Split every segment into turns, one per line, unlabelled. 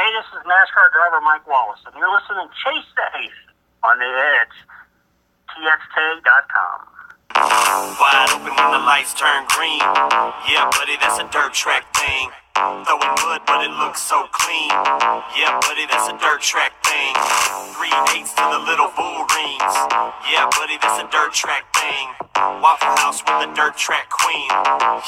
Hey, this is NASCAR driver Mike Wallace, and you're listening to Chase the Ace on the Edge, TXK.com.
Wide open when the lights turn green. Yeah, buddy, that's a dirt track thing. Throwing mud, but it looks so clean. Yeah, buddy, that's a dirt track thing. 3/8 to the little bull rings. Yeah, buddy, that's a dirt track thing. Waffle House with a dirt track queen.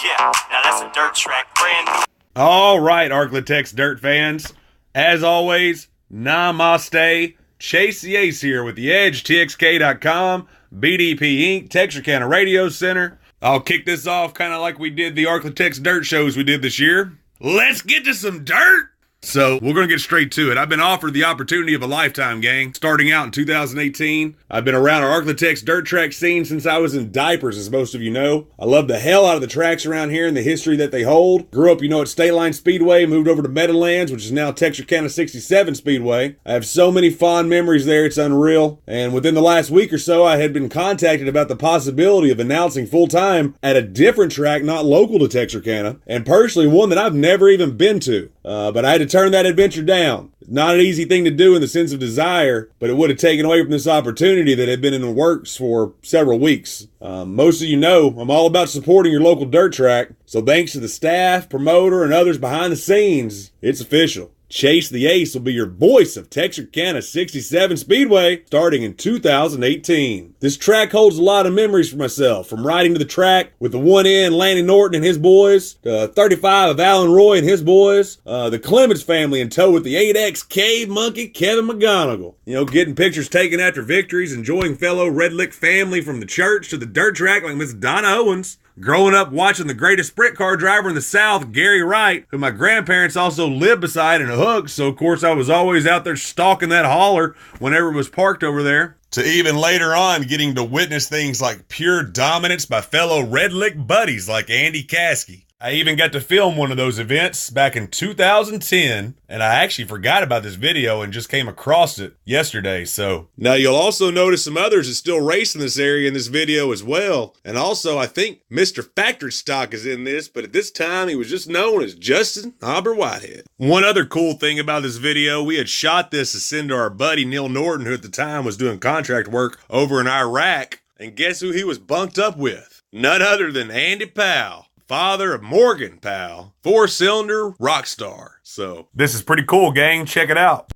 Yeah, now that's a dirt track brand new.
All right, Arklatex dirt fans. As always, namaste. Chase the Ace here with the Edge, TXK.com, BDP Inc., Texarkana Radio Center. I'll kick this off kind of like we did the Arklatex dirt shows we did this year. Let's get to some dirt. So we're going to get straight to it. I've been offered the opportunity of a lifetime, gang. Starting out in 2018, I've been around our Arklatex dirt track scene since I was in diapers, as most of you know. I love the hell out of the tracks around here and the history that they hold. Grew up, at State Line Speedway, moved over to Meadowlands, which is now Texarkana 67 Speedway. I have so many fond memories there, it's unreal. And within the last week or so, I had been contacted about the possibility of announcing full-time at a different track not local to Texarkana, and personally one that I've never even been to. But I had to turn that adventure down. Not an easy thing to do in the sense of desire, but it would have taken away from this opportunity that had been in the works for several weeks. Most of you know I'm all about supporting your local dirt track, so thanks to the staff, promoter, and others behind the scenes, it's official. Chase the Ace will be your voice of Texarkana 67 Speedway starting in 2018. This track holds a lot of memories for myself, from riding to the track with the 1N Lanny Norton and his boys, to 35 of Alan Roy and his boys, the Clements family in tow with the 8X Cave Monkey Kevin McGonigal. Getting pictures taken after victories, enjoying fellow Red Lick family from the church to the dirt track like Miss Donna Owens. Growing up watching the greatest sprint car driver in the South, Gary Wright, who my grandparents also lived beside in a hook, so of course I was always out there stalking that hauler whenever it was parked over there. To even later on getting to witness things like pure dominance by fellow Red Lick buddies like Andy Caskey. I even got to film one of those events back in 2010, and I actually forgot about this video and just came across it yesterday. So now you'll also notice some others that still race in this area in this video as well. And also, I think Mr. Factory Stock is in this, but at this time he was just known as Justin Auber Whitehead. One other cool thing about this video, we had shot this to send to our buddy Neil Norton, who at the time was doing contract work over in Iraq. And guess who he was bunked up with? None other than Andy Powell, father of Morgan Powell, 4-cylinder rock star. So this is pretty cool, gang. Check it out.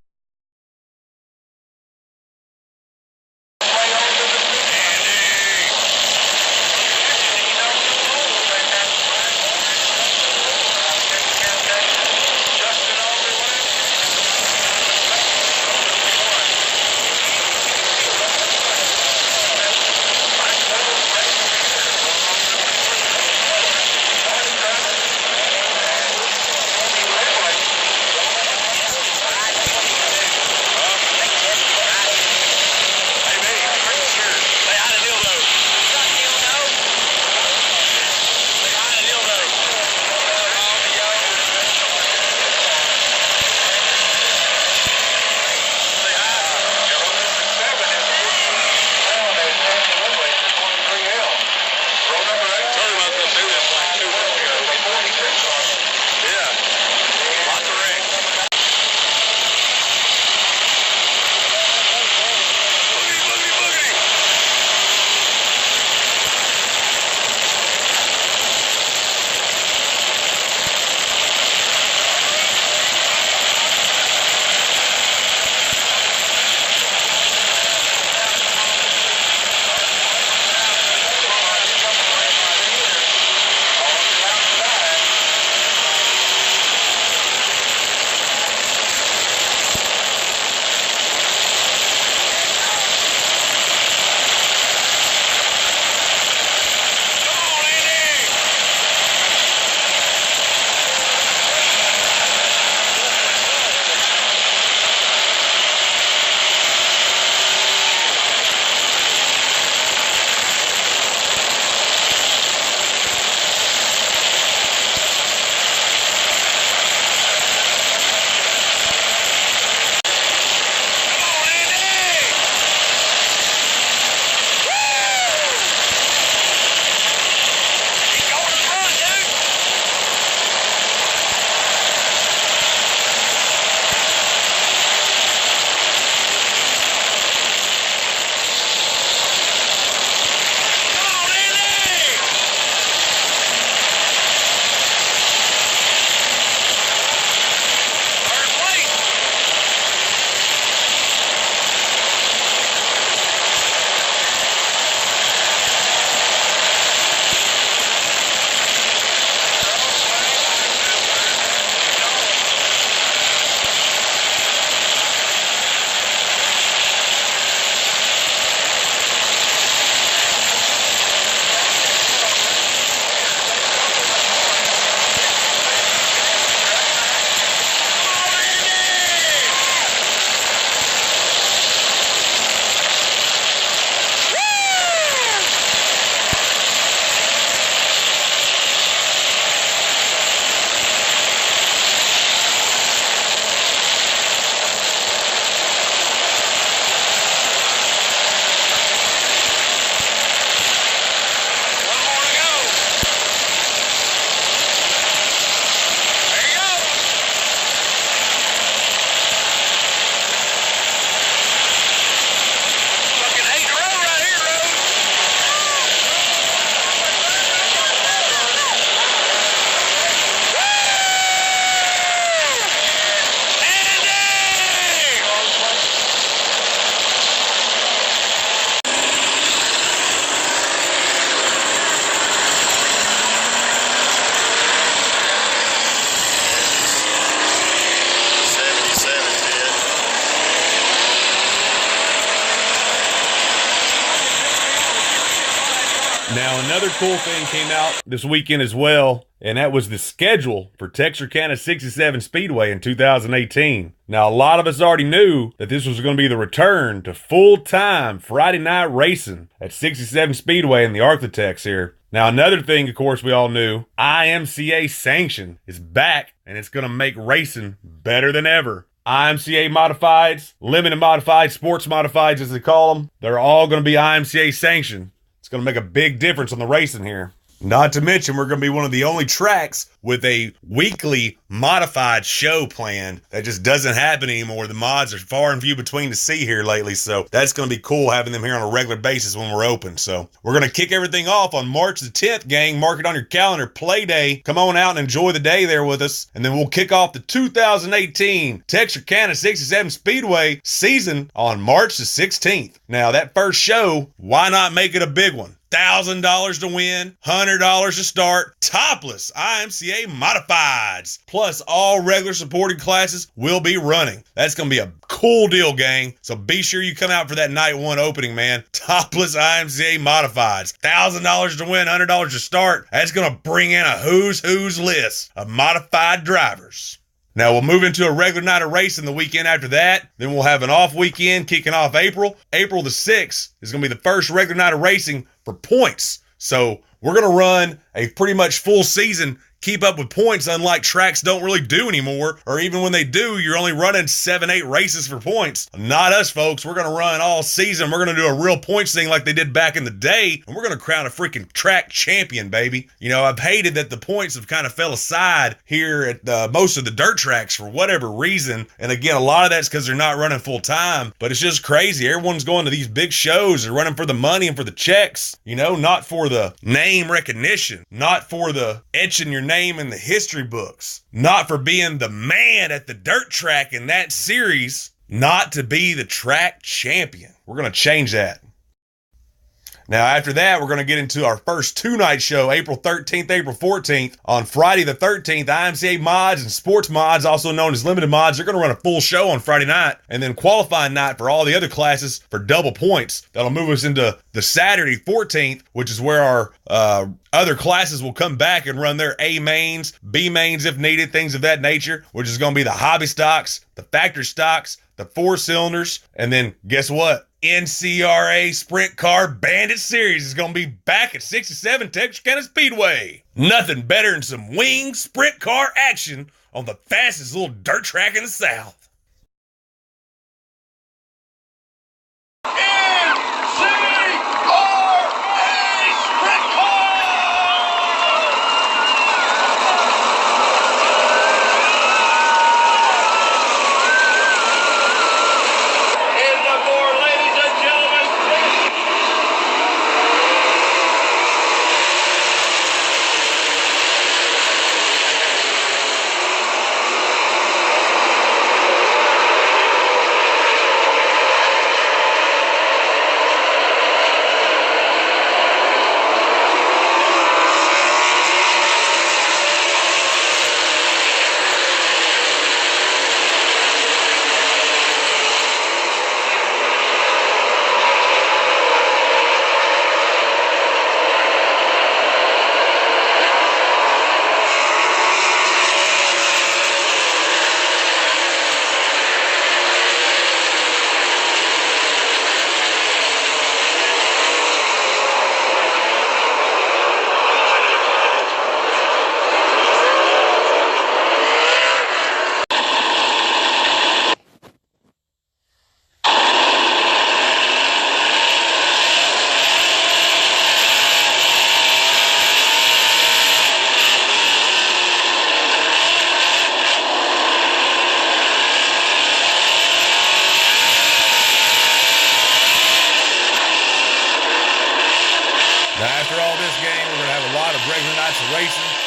Now, another cool thing came out this weekend as well, and that was the schedule for Texarkana 67 Speedway in 2018. Now, a lot of us already knew that this was going to be the return to full-time Friday night racing at 67 Speedway in the Arklatex here. Now, another thing, of course, we all knew, IMCA sanction is back, and it's going to make racing better than ever. IMCA modifieds, limited modifieds, sports modifieds as they call them, they're all going to be IMCA sanctioned. It's going to make a big difference on the racing here. Not to mention, we're going to be one of the only tracks with a weekly modified show planned. That just doesn't happen anymore. The mods are far and few between to see here lately, so that's going to be cool having them here on a regular basis when we're open. So we're going to kick everything off on March the 10th, gang. Mark it on your calendar. Play day. Come on out and enjoy the day there with us. And then we'll kick off the 2018 Texarkana 67 Speedway season on March the 16th. Now, that first show, why not make it a big one? $1,000 to win, $100 to start, topless IMCA modifieds, plus all regular supported classes will be running. That's going to be a cool deal, gang. So be sure you come out for that night one opening, man. Topless IMCA modifieds, $1,000 to win, $100 to start. That's going to bring in a who's list of modified drivers. Now, we'll move into a regular night of racing the weekend after that. Then we'll have an off weekend kicking off April. April the 6th is going to be the first regular night of racing for points. So we're going to run a pretty much full season, keep up with points, unlike tracks don't really do anymore. Or even when they do, you're only running 7-8 races for points. Not us, folks. We're going to run all season. We're going to do a real points thing like they did back in the day. And we're going to crown a freaking track champion, baby. You know, I've hated that the points have kind of fell aside here at most of the dirt tracks for whatever reason. And again, a lot of that's because they're not running full time. But it's just crazy. Everyone's going to these big shows. They're running for the money and for the checks. You know, not for the name recognition. Not for the etching your name in the history books, not for being the man at the dirt track in that series, not to be the track champion. We're going to change that. Now, after that, we're going to get into our first two-night show, April 13th, April 14th. On Friday the 13th, IMCA mods and sports mods, also known as limited mods, they're going to run a full show on Friday night, and then qualifying night for all the other classes for double points. That'll move us into the Saturday 14th, which is where our other classes will come back and run their A mains, B mains if needed, things of that nature, which is going to be the hobby stocks, the factory stocks, the 4-cylinders, and then guess what? NCRA Sprint Car Bandit Series is going to be back at 67 Texarkana Speedway. Nothing better than some wing sprint car action on the fastest little dirt track in the South.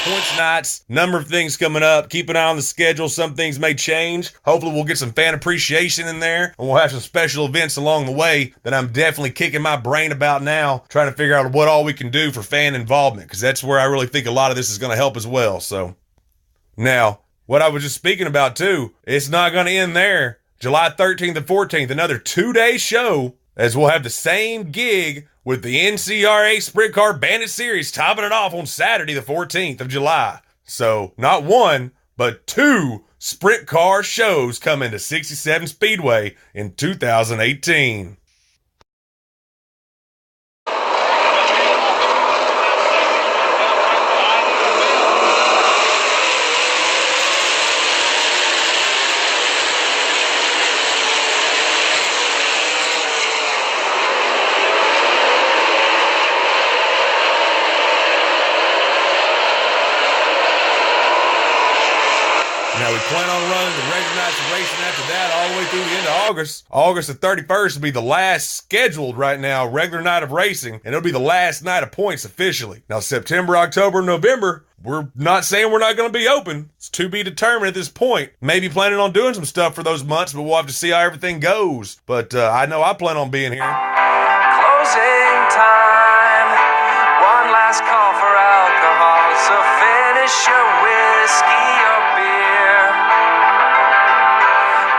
Points nights, number of things coming up. Keep an eye on the schedule. Some things may change. Hopefully we'll get some fan appreciation in there, and we'll have some special events along the way that I'm definitely kicking my brain about now, trying to figure out what all we can do for fan involvement, because that's where I really think a lot of this is going to help as well. So now, what I was just speaking about too, it's not going to end there. July 13th and 14th, another 2-day show, as we'll have the same gig with the NCRA Sprint Car Bandit Series topping it off on Saturday, the 14th of July. So, not one, but two sprint car shows coming to 67 Speedway in 2018. Now, we plan on running the regular nights of racing after that all the way through the end of August. August the 31st will be the last scheduled right now regular night of racing, and it'll be the last night of points officially. Now, September, October, November, we're not saying we're not going to be open. It's to be determined at this point. Maybe planning on doing some stuff for those months, but we'll have to see how everything goes. But I know I plan on being here.
Closing time. One last call for alcohol. So finish your whiskey or beer.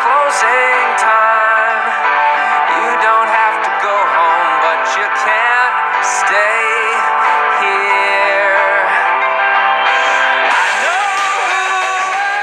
Closing time. You don't have to go home, but you can't stay here. I know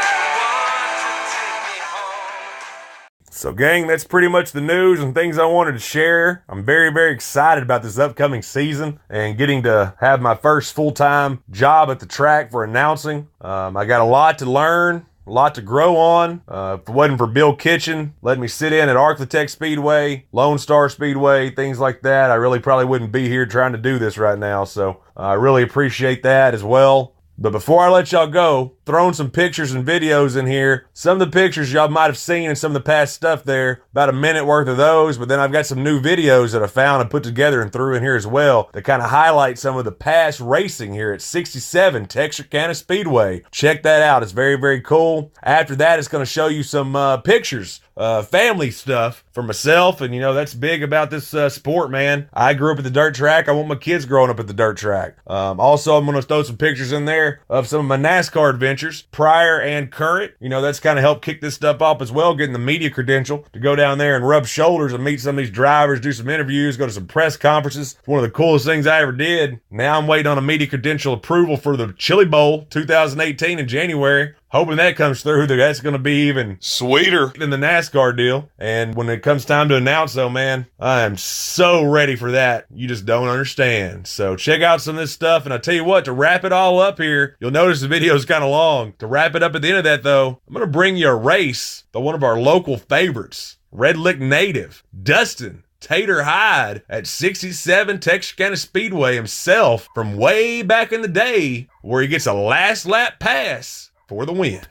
you want to take me home.
So, gang, that's pretty much the news and things I wanted to share. I'm very, very excited about this upcoming season and getting to have my first full-time job at the track for announcing. I got a lot to learn, a lot to grow on. If it wasn't for Bill Kitchen letting me sit in at Arclitect Speedway, Lone Star Speedway, things like that, I really probably wouldn't be here trying to do this right now. So I really appreciate that as well. But before I let y'all go, throwing some pictures and videos in here. Some of the pictures y'all might have seen in some of the past stuff there, about a minute worth of those, but then I've got some new videos that I found and put together and threw in here as well to kind of highlight some of the past racing here at 67 Texarkana Speedway. Check that out. It's very, very cool. After that, it's going to show you some pictures, family stuff for myself, and you know, that's big about this sport, man. I grew up at the dirt track. I want my kids growing up at the dirt track. Also, I'm going to throw some pictures in there of some of my NASCAR adventures, prior and current. You know, that's kind of helped kick this stuff off as well, getting the media credential to go down there and rub shoulders and meet some of these drivers, do some interviews, go to some press conferences. It's one of the coolest things I ever did. Now I'm waiting on a media credential approval for the Chili Bowl 2018 in January. Hoping that comes through. That's going to be even sweeter than the NASCAR deal. And when it comes time to announce, though, man, I am so ready for that. You just don't understand. So check out some of this stuff. And I tell you what, to wrap it all up here, you'll notice the video is kind of long. To wrap it up at the end of that, though, I'm going to bring you a race by one of our local favorites, Red Lick native, Dustin Tater Hyde at 67 Texarkana Speedway himself from way back in the day, where he gets a last lap pass for the win.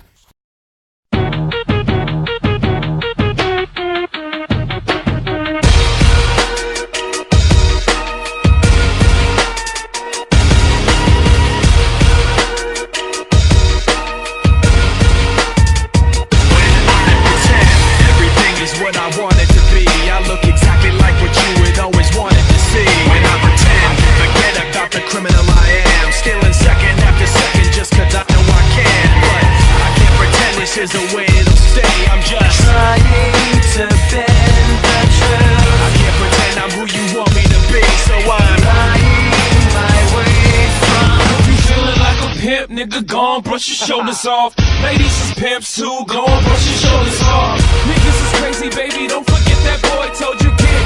Is a way to stay. I'm just
trying to bend the truth.
I can't pretend I'm who you want me to be, so I'm
lying my way from.
You feeling like a pimp, nigga? Go on, brush your shoulders off. Ladies is pimps too. Go on, brush your shoulders off. Niggas is crazy, baby. Don't forget that boy told you get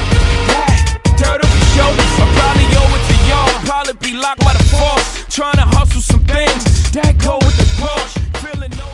back. Dirt off your shoulders. I probably owe it to y'all. Probably be locked by the force. Trying to hustle some things that go with the Porsche. Feeling no.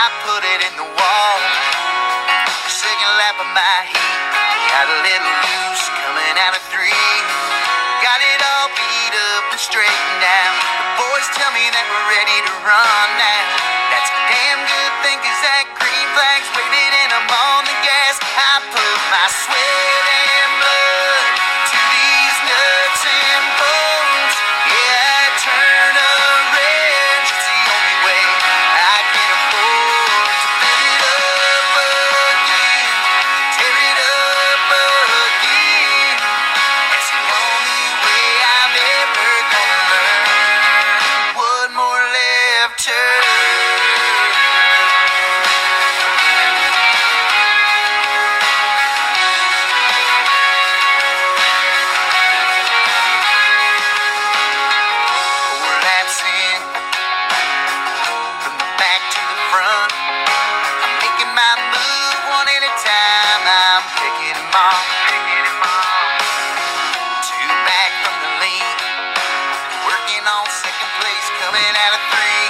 I put it in the wall. Second lap of my heat, got a little loose coming out of 3. Got it all beat up and straightened out. The boys tell me that we're ready to run now. That's a damn good thing, 'cause that green flag's waving and I'm on the gas. I put my sweat and blood to these nuts and bolts. Yeah, I turn a wrench, it's the only way I can afford to fill it up again, tear it up again. It's the only way I'm ever gonna learn. One more left turn. Four laps in, from the back to the front. I'm making my move one at a time. I'm picking 'em off. Two back from the lead, working on second place, coming out of 3.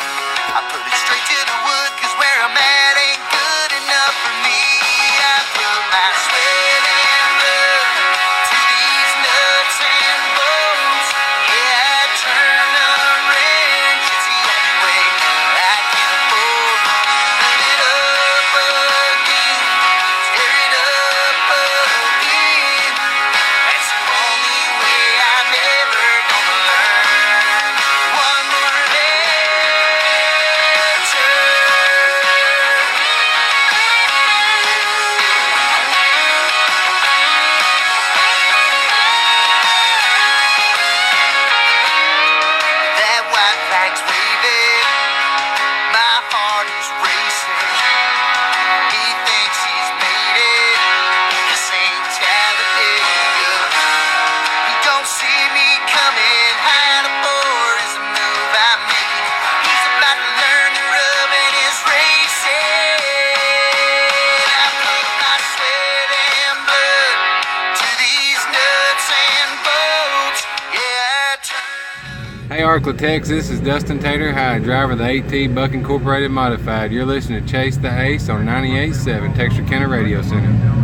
I put it straight to the wood, 'cause where I'm at ain't good enough for me. I put my sweat and blood to these nuts and bolts. Yeah, I turn a wrench, it's the only way I can afford to fill it up again, tear it up again. That's the only way I'm ever gonna learn. One more left turn. That white flag's waving, my heart is racing. He thinks he's made it, this ain't Talladega. He don't see me coming, high aboard is the move I'm making. He's about to learn the rub and is racing. I put my sweat and blood to these nuts and bolts. Yeah, I turn.
Hey Arklatex, this is Dustin Tater, High driver of the AT Buck Incorporated Modified. You're listening to Chase the Ace on 98.7 Texarkana Radio Center.